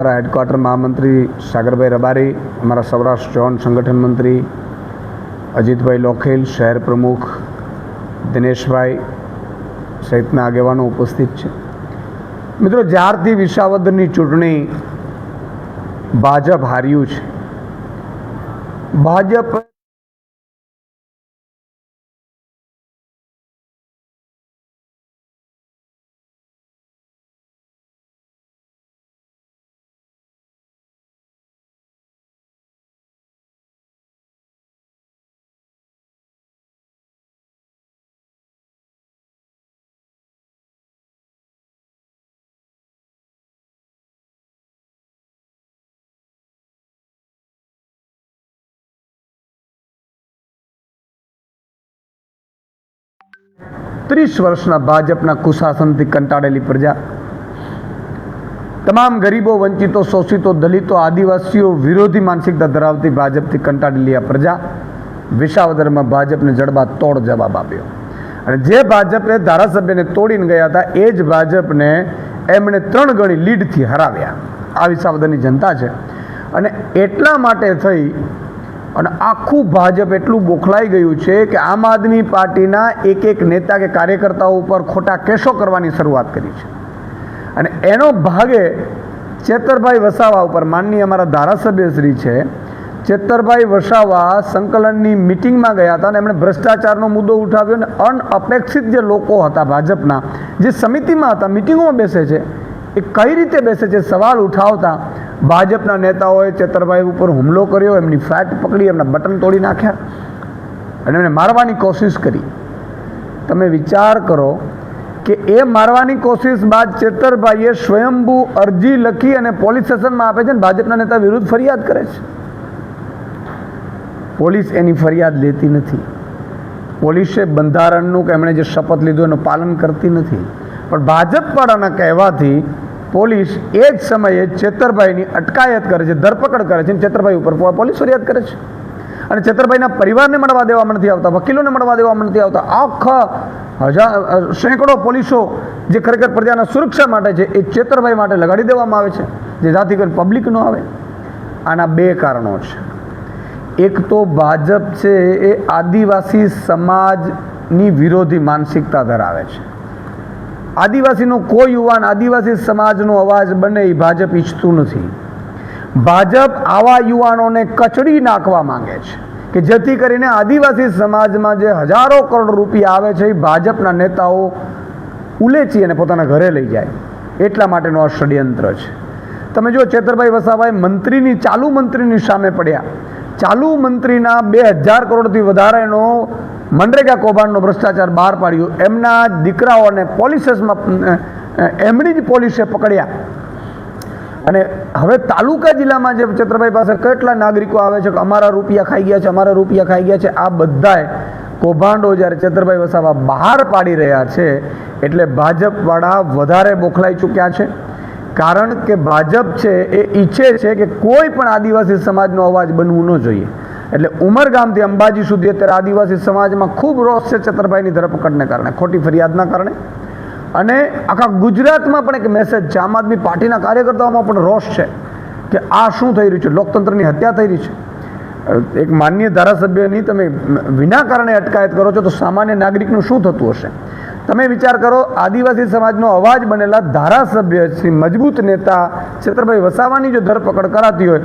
हमारा हेडक्वार्टर महामंत्री सागरभाई रबारी, हमारा सौराष्ट्र जोन संगठन मंत्री अजीत भाई लोखेल, शहर प्रमुख दिनेश भाई सहितना आगेवानो उपस्थित है। मित्रों, ज्यारथी विसावदरनी चूंटणी भाजप हार्यु छे। भाजप तीस वर्षना भाजपना कुशासनथी कंटाळेली प्रजा, तमाम गरीबो, वंचितो, शोषितो, दलितो, आदिवासीओ विरोधी मानसिकता धरावती भाजपथी कंटाळेली आ प्रजा विसावदરમાં ભાજપને જડબાતોડ જવાબ આપ્યો। અને જે ભાજપે ધારાસભ્યને તોડીને ગયા હતા એ જ ભાજપને એમણે 3 ગણી લીડથી હરાવ્યા। આ વિસાવદરની જનતા છે અને એટલા માટે થઈ અને આખું ભાજપ એટલું બોખલાઈ ગયું છે કે આમ આદમી પાર્ટીના એક નેતા કે કાર્યકર્તાઓ ઉપર ખોટા કેસો કરવાની શરૂઆત કરી છે। અને એનો ભાગે ચેતરભાઈ વસાવા ઉપર, માનનીય અમારા ધારાસભ્યશ્રી છે ચેતરભાઈ વસાવા સંકલનની મિટિંગમાં ગયા હતા અને એમણે ભ્રષ્ટાચારનો મુદ્દો ઉઠાવ્યો અને અનઅપેક્ષિત જે લોકો હતા ભાજપના, જે સમિતિમાં હતા, મિટિંગોમાં બેસે છે, એ કઈ રીતે બેસે છે સવાલ ઉઠાવતા ભાજપના નેતાઓએ ચેતરભાઈ ઉપર હુમલો કર્યો, એમની ફ્લેટ પકડી, એમના બટન તોડી નાખ્યા અને એમને મારવાની કોશિશ કરી। તમે વિચાર કરો કે એ મારવાની કોશિશ બાદ ચેતરભાઈએ સ્વયંભૂ અરજી લખી અને પોલીસ સ્ટેશનમાં આપે છે અને ભાજપના નેતા વિરુદ્ધ ફરિયાદ કરે છે। પોલીસ એની ફરિયાદ લેતી નથી। પોલીસે બંધારણનું કે એમણે જે શપથ લીધું એનું પાલન કરતી નથી। પણ ભાજપવાળાના કહેવાથી પોલીસ એ જ સમયે ચેતરભાઈની અટકાયત કરે છે, ધરપકડ કરે છે, ચેતરભાઈ ઉપર પોલીસ ફરિયાદ કરે છે અને ચેતરભાઈના પરિવારને મળવા દેવામાં નથી આવતા, વકીલોને મળવા દેવામાં નથી આવતા। આખા સેંકડો પોલીસો જે ખરેખર પ્રજાના સુરક્ષા માટે છે એ ચેતરભાઈ માટે લગાડી દેવામાં આવે છે, જે જાતિ કરી પબ્લિક ન આવે। આના 2 કારણો છે। એક તો ભાજપ છે એ આદિવાસી સમાજની વિરોધી માનસિકતા ધરાવે છે। આદિવાસીનો કોઈ યુવાન આદિવાસી સમાજનો અવાજ બને એ ભાજપ ઈચ્છતું નથી। ભાજપ આવા યુવાનોને કચડી નાખવા માંગે છે કે જેથી કરીને આદિવાસી સમાજમાં જે હજારો કરોડ રૂપિયા આવે છે એ ભાજપના નેતાઓ ઉલેચી અને પોતાના ઘરે લઈ જાય, એટલા માટેનું આ ષડયંત્ર છે। તમે જો ચેતરભાઈ વસાવાએ ચાલુ મંત્રીની સામે પડ્યા, ચાલુ મંત્રીના 2000 કરોડથી વધારેનો મનરેગા કૌભાંડનો ભ્રષ્ટાચાર બહાર પાડ્યો, એમના દીકરાઓને એમની જ પોલીસે પકડ્યા અને હવે તાલુકા જિલ્લામાં જે ચેતરભાઈ પાસે કેટલા નાગરિકો આવે છે કે અમારા રૂપિયા ખાઈ ગયા છે, અમારા રૂપિયા ખાઈ ગયા છે, આ બધાય કૌભાંડો જ્યારે ચેતરભાઈ વસાવા બહાર પાડી રહ્યા છે એટલે ભાજપવાળા વધારે બોખલાઈ ચૂક્યા છે। કારણ કે ભાજપ છે એ ઈચ્છે છે કે કોઈ પણ આદિવાસી સમાજનો અવાજ બનવું ન જોઈએ। એટલે ઉમરગામથી અંબાજી સુધી અત્યારે આદિવાસી સમાજમાં ખૂબ રોષ છે ચેતરભાઈની ધરપકડને કારણે, ખોટી ફરિયાદના કારણે। અને આખા ગુજરાતમાં પણ એક મેસેજ છે, આમ આદમી પાર્ટીના કાર્યકર્તાઓમાં પણ રોષ છે કે આ શું થઈ રહ્યું છે, લોકતંત્રની હત્યા થઈ રહી છે। એક માનનીય ધારાસભ્યની તમે વિના કારણે અટકાયત કરો છો તો સામાન્ય નાગરિકનું શું થતું હશે? તમે વિચાર કરો, આદિવાસી સમાજનો અવાજ બનેલા ધારાસભ્ય શ્રી મજબૂત નેતા ચેતરભાઈ વસાવાની જો ધરપકડ કરાતી હોય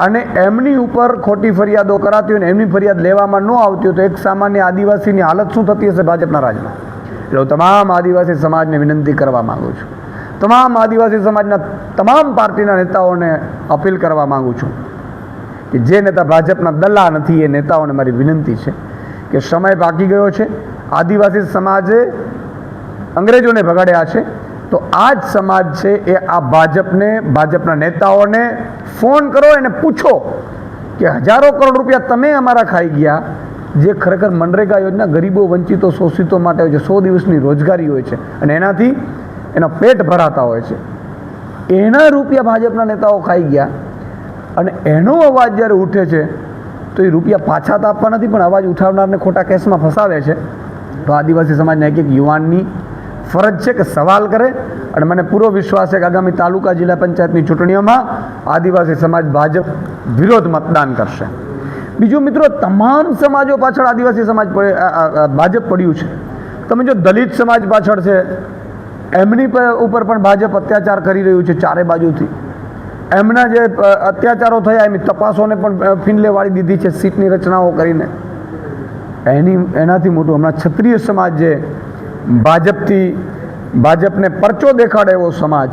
અને એમની ઉપર ખોટી ફરિયાદો કરાતી હોય ને એમની ફરિયાદ લેવામાં ન આવતી હોય તો એક સામાન્ય આદિવાસીની હાલત શું થતી હશે ભાજપના રાજમાં? એટલે હું તમામ આદિવાસી સમાજને વિનંતી કરવા માગું છું, તમામ આદિવાસી સમાજના તમામ પાર્ટીના નેતાઓને અપીલ કરવા માગું છું કે જે નેતા ભાજપના દલ્લા નથી એ નેતાઓને મારી વિનંતી છે કે સમય બાકી ગયો છે। આદિવાસી સમાજે અંગ્રેજોને ભગાડ્યા છે તો આ જ સમાજ છે એ આ ભાજપના નેતાઓને ફોન કરો, એને પૂછો કે હજારો કરોડ રૂપિયા તમે અમારા ખાઈ ગયા, જે ખરેખર મનરેગા યોજના ગરીબો, વંચિતો, શોષિતો માટે હોય છે, 100 દિવસની રોજગારી હોય છે અને એનાથી એના પેટ ભરાતા હોય છે, એના રૂપિયા ભાજપના નેતાઓ ખાઈ ગયા અને એનો અવાજ જ્યારે ઉઠે છે તો એ રૂપિયા પાછા તો આપવા નથી પણ અવાજ ઉઠાવનારને ખોટા કેસમાં ફસાવે છે। તો આદિવાસી સમાજના એક યુવાનની ફરજ છે કે સવાલ કરે, અને મને પૂરો વિશ્વાસ છે કે આગામી તાલુકા જિલ્લા પંચાયતની ચૂંટણીઓમાં આદિવાસી સમાજ ભાજપ વિરોધ મતદાન કરશે. બીજું મિત્રો, તમામ સમાજો પાછળ આદિવાસી સમાજ ભાજપ પડ્યું છે. તમે જો દલિત સમાજ પાછળ છે, એમની ઉપર પણ ભાજપ અત્યાચાર કરી રહ્યું છે ચારે બાજુથી. એમના જે અત્યાચારો થયા એમની તપાસોને પણ ફીંડલે વાળી દીધી છે સીટની રચનાઓ કરીને. એનાથી મોટું હમણાં ક્ષત્રિય સમાજ જે ભાજપને પરચો દેખાડે એવો સમાજ,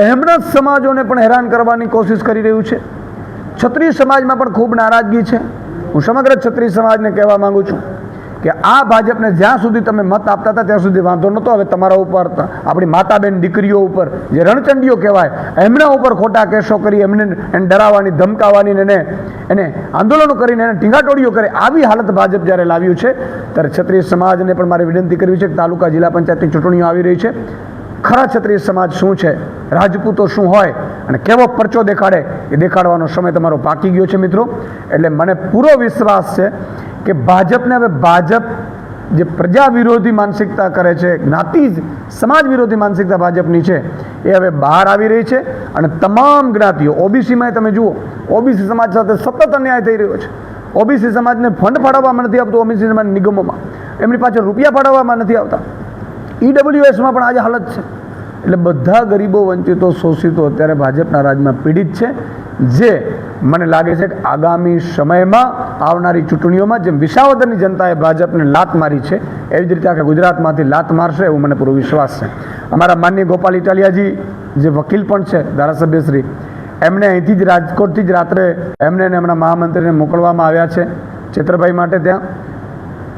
એમના સમાજોને પણ હેરાન કરવાની કોશિશ કરી રહ્યું છે. ક્ષત્રિય સમાજમાં પણ ખૂબ નારાજગી છે. હું સમગ્ર ક્ષત્રિય સમાજને કહેવા માંગુ છું કે આ ભાજપને જ્યાં સુધી તમે મત આપતા હતા ત્યાં સુધી વાંધો નહોતો. હવે તમારા ઉપર, આપણી માતા બેન દીકરીઓ ઉપર, જે રણચંડીઓ કહેવાય, એમના ઉપર ખોટા કેસો કરી એમને ડરાવવાની, ધમકાવવાની, એને આંદોલનો કરીને એને ટીંગાટોળીઓ કરે, આવી હાલત ભાજપ જ્યારે લાવ્યું છે ત્યારે ક્ષત્રિય સમાજને પણ મારે વિનંતી કરવી છે કે તાલુકા જિલ્લા પંચાયતની ચૂંટણીઓ આવી રહી છે. ખરા ક્ષત્રિય સમાજ શું છે, રાજપૂતો શું હોય અને કેવો પરચો દેખાડે, એ દેખાડવાનો સમય તમારો પાકી ગયો છે મિત્રો. એટલે મને પૂરો વિશ્વાસ છે કે ભાજપને હવે ભાજપ જે પ્રજા વિરોધી માનસિકતા કરે છે, જ્ઞાતિ સમાજ વિરોધી માનસિકતા ભાજપની છે, એ હવે બહાર આવી રહી છે. અને તમામ જ્ઞાતિઓ, ઓબીસીમાં તમે જુઓ, ઓબીસી સમાજ સાથે સતત અન્યાય થઈ રહ્યો છે. ઓબીસી સમાજને ફંડ ફાળવવામાં નથી આવતું, ઓબીસી સમાજ નિગમોમાં એમની પાછળ રૂપિયા ફાળવવામાં નથી આવતા. ઈડબ્લ્યુએસમાં પણ આજે હાલત છે. એટલે બધા ગરીબો, વંચિતો, શોષિતો અત્યારે ભાજપના રાજમાં પીડિત છે. જે મને લાગે છે કે આગામી સમયમાં આવનારી ચૂંટણીઓમાં જેમ વિસાવદરની જનતાએ ભાજપને લાત મારી છે, એવી જ રીતે આખા ગુજરાતમાંથી લાત મારશે એવું મને પૂરો વિશ્વાસ છે. અમારા માનનીય ગોપાલ ઇટાલિયાજી જે વકીલ પણ છે, ધારાસભ્યશ્રી, એમને અહીંથી જ રાજકોટથી જ રાત્રે એમને અને એમના મહામંત્રીને મોકલવામાં આવ્યા છે ચેતરભાઈ માટે ત્યાં.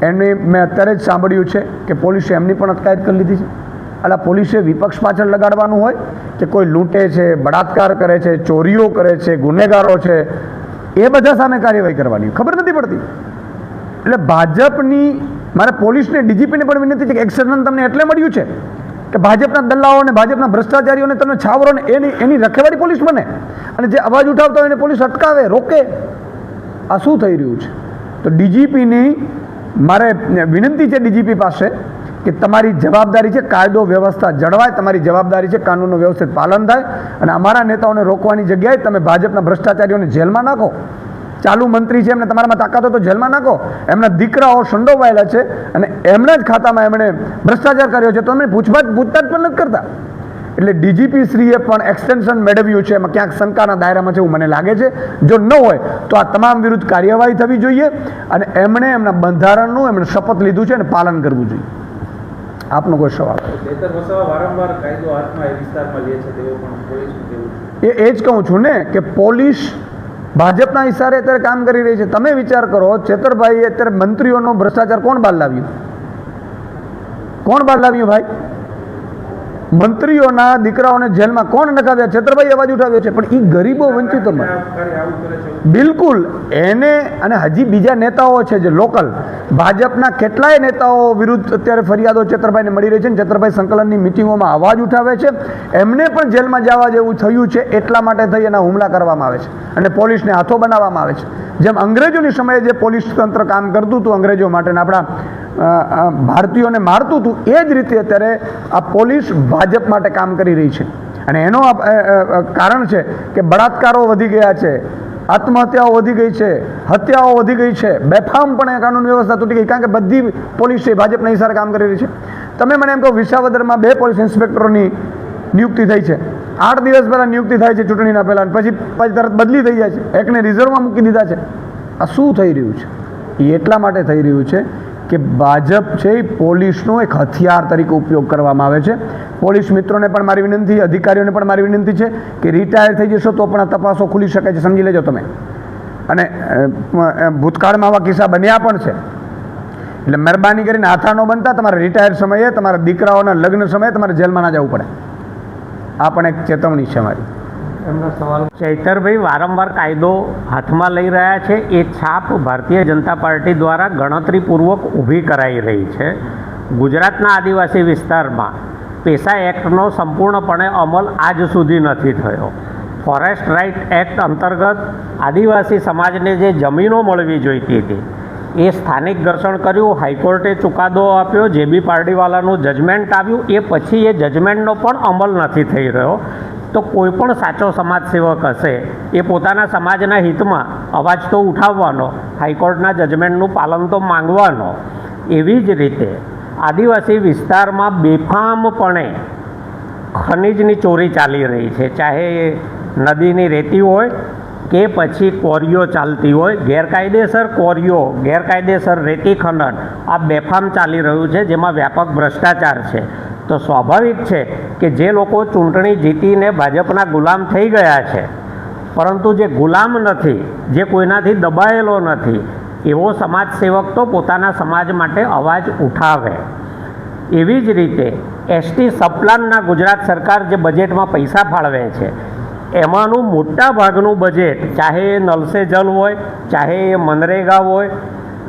એમની મેં અત્યારે જ સાંભળ્યું છે કે પોલીસે એમની પણ અટકાયત કરી લીધી છે. એટલે પોલીસે વિપક્ષ પાછળ લગાડવાનું હોય કે કોઈ લૂંટે છે, બળાત્કાર કરે છે, ચોરીઓ કરે છે, ગુનેગારો છે, એ બધા સામે કાર્યવાહી કરવાની ખબર નથી પડતી. એટલે ભાજપની, મારે પોલીસને, ડીજીપીને પણ વિનંતી છે કે એક્શન તમને એટલે મળ્યું છે કે ભાજપના દલ્લાઓ અને ભાજપના ભ્રષ્ટાચારીઓને તમે છાવરો ને એની રખેવાળી પોલીસ બને, અને જે અવાજ ઉઠાવતા હોય એને પોલીસ અટકાવે, રોકે. આ શું થઈ રહ્યું છે? તો ડીજીપીની મારે વિનંતી છે ડીજીપી પાસે કે તમારી જવાબદારી છે કાયદો વ્યવસ્થા જળવાય, તમારી જવાબદારી છે કાનૂનનું વ્યવસ્થિત પાલન થાય, અને અમારા નેતાઓને રોકવાની જગ્યાએ તમે ભાજપના ભ્રષ્ટાચારીઓને જેલમાં નાખો. ચાલુ મંત્રી છે, એમને તમારામાં તાકાત હોય તો જેલમાં નાખો. એમના દીકરાઓ સંડોવાયેલા છે અને એમના જ ખાતામાં એમણે ભ્રષ્ટાચાર કર્યો છે, તો એમને પૂછતાછ પણ નથી કરતા. એટલે ડીજીપી શ્રીએ પણ એક્સટેન્શન મેળવ્યું છે, એમાં ક્યાંક શંકાના દાયરામાં છે એવું મને લાગે છે. જો ન હોય તો આ તમામ વિરુદ્ધ કાર્યવાહી થવી જોઈએ, અને એમણે એમના બંધારણનું એમણે શપથ લીધું છે અને પાલન કરવું જોઈએ. આપનો કોઈ સવાલ? એ જ કહું છું ને કે પોલીસ ભાજપના ઇશારે અત્યારે કામ કરી રહી છે. તમે વિચાર કરો, ચેતરભાઈ અત્યારે મંત્રીઓનો ભ્રષ્ટાચાર કોણ બહાર લાવ્યું? કોણ બહાર લાવ્યું ભાઈ? મંત્રીઓના દીકરાઓને જેલમાં કોણ નખાવ્યા? છેતરભાઈ અવાજ ઉઠાવ્યો છે. પણ એ ગરીબો, વંચિતોમાં બિલકુલ એને, અને હજી બીજા નેતાઓ છે જે લોકલ ભાજપના કેટલાય નેતાઓ વિરુદ્ધ અત્યારે ફરિયાદો છેતરભાઈને મળી રહી છે. છેતરભાઈ સંકલનની મિટિંગોમાં અવાજ ઉઠાવે છે, એમને પણ જેલમાં જવા જેવું થયું છે. એટલા માટે થઈ એના હુમલા કરવામાં આવે છે અને પોલીસને હાથો બનાવવામાં આવે છે. જેમ અંગ્રેજોની સમયે જે પોલીસ તંત્ર કામ કરતું હતું અંગ્રેજો માટે, આપણા ભારતીયોને મારતું હતું, એ જ રીતે અત્યારે આ પોલીસ ભાજપ માટે કામ કરી રહી છે. અને એનો કારણ છે કે બળાત્કારો વધી ગયા છે, આત્મહત્યાઓ વધી ગઈ છે, હત્યાઓ વધી ગઈ છે, બેફામપણે કાનૂન વ્યવસ્થા તૂટી ગઈ, કારણ કે બધી પોલીસ ભાજપના ઇશારે કામ કરી રહી છે. તમે મને એમ કહો, વિસાવદરમાં 2 પોલીસ ઇન્સ્પેક્ટરોની નિયુક્તિ થઈ છે, 8 દિવસ પહેલાં નિયુક્તિ થાય છે ચૂંટણીના પહેલાં, પછી તરત બદલી થઈ જાય છે, એકને રિઝર્વમાં મૂકી દીધા છે. આ શું થઈ રહ્યું છે? એ એટલા માટે થઈ રહ્યું છે કે ભાજપ છે એ પોલીસનો એક હથિયાર તરીકે ઉપયોગ કરવામાં આવે છે. પોલીસ મિત્રોને પણ મારી વિનંતી, અધિકારીઓને પણ મારી વિનંતી છે કે રિટાયર થઈ જશો તો પણ આ તપાસો ખુલી શકે છે, સમજી લેજો તમે. અને ભૂતકાળમાં આવા કિસ્સા બન્યા પણ છે. એટલે મહેરબાની કરીને હાથા ન બનતા, તમારે રિટાયર સમયે, તમારા દીકરાઓના લગ્ન સમયે તમારે જેલમાં ના જવું પડે. આ પણ એક ચેતવણી છે મારી. એમનો સવાલ, ચૈતરભાઈ વારંવાર કાયદો હાથમાં લઈ રહ્યા છે, એ છાપ ભારતીય જનતા પાર્ટી દ્વારા ગણતરીપૂર્વક ઊભી કરાઈ રહી છે. ગુજરાતના આદિવાસી વિસ્તારમાં પેસા એક્ટનો સંપૂર્ણપણે અમલ આજ સુધી નથી થયો. ફોરેસ્ટ રાઇટ એક્ટ અંતર્ગત આદિવાસી સમાજને જે જમીનો મળવી જોઈતી હતી એ સ્થાનિક ઘર્ષણ કર્યું, હાઈકોર્ટે ચુકાદો આપ્યો, જે બી પાર્ટીવાલાનું જજમેન્ટ આવ્યું, એ પછી એ જજમેન્ટનો પણ અમલ નથી થઈ રહ્યો. તો કોઈ પણ સાચો સમાજસેવક હશે એ પોતાના સમાજના હિતમાં અવાજ તો ઉઠાવવાનો, હાઈકોર્ટના જજમેન્ટનું પાલન તો માંગવાનો. એવી જ રીતે આદિવાસી વિસ્તારમાં બેફામપણે ખનિજની ચોરી ચાલી રહી છે, ચાહે નદીની રેતી હોય કે પછી કોરીઓ ચાલતી હોય. ગેરકાયદેસર કોરીઓ, ગેરકાયદેસર રેતી ખનન આ બેફામ ચાલી રહ્યું છે, જેમાં વ્યાપક ભ્રષ્ટાચાર છે. તો સ્વાભાવિક છે કે જે લોકો ચૂંટણી જીતીને ભાજપના ગુલામ થઈ ગયા છે, પરંતુ જે ગુલામ નથી, જે કોઈનાથી દબાયેલો નથી, એવો સમાજસેવક તો પોતાના સમાજ માટે અવાજ ઉઠાવે. એવી જ રીતે એસટી સબપ્લાનના ગુજરાત સરકાર જે બજેટમાં પૈસા ફાળવે છે, એમાંનું મોટા ભાગનું બજેટ, ચાહે એ નલ સે જલ હોય, ચાહે એ મનરેગા હોય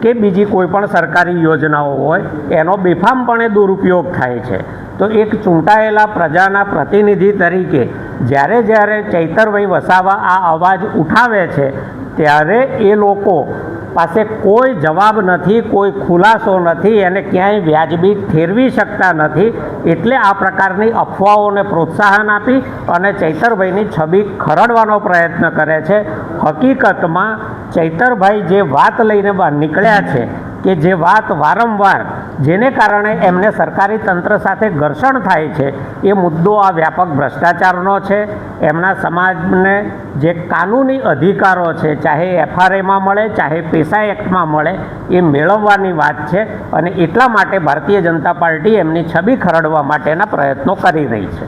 કે બીજી કોઈ પણ સરકારી યોજનાઓ હોય, એનો બેફામપણે દુરુપયોગ થાય છે. તો એક ચૂંટાયેલા પ્રજાના પ્રતિનિધિ તરીકે જ્યારે ચૈતરભાઈ વસાવા આ અવાજ ઉઠાવે છે, ત્યારે એ લોકો પાસે કોઈ જવાબ નથી, કોઈ ખુલાસો નથી, એને ક્યાંય વ્યાજબી ઠેરવી શકતા નથી. એટલે આ પ્રકારની અફવાઓને પ્રોત્સાહન આપી અને ચૈતરભાઈની છબી ખરડવાનો પ્રયત્ન કરે છે. હકીકતમાં ચૈતરભાઈ જે વાત લઈને બહાર નીકળ્યા છે, કે જે વાત વારંવાર, જેને કારણે એમને સરકારી તંત્ર સાથે ઘર્ષણ થાય છે, એ મુદ્દો આ વ્યાપક ભ્રષ્ટાચારનો છે. એમના સમાજને જે કાનૂની અધિકારો છે, ચાહે FRAમાં મળે, ચાહે પેસા એક્ટમાં મળે, એ મેળવવાની વાત છે. અને એટલા માટે ભારતીય જનતા પાર્ટી એમની છબી ખરડવા માટેના પ્રયત્નો કરી રહી છે.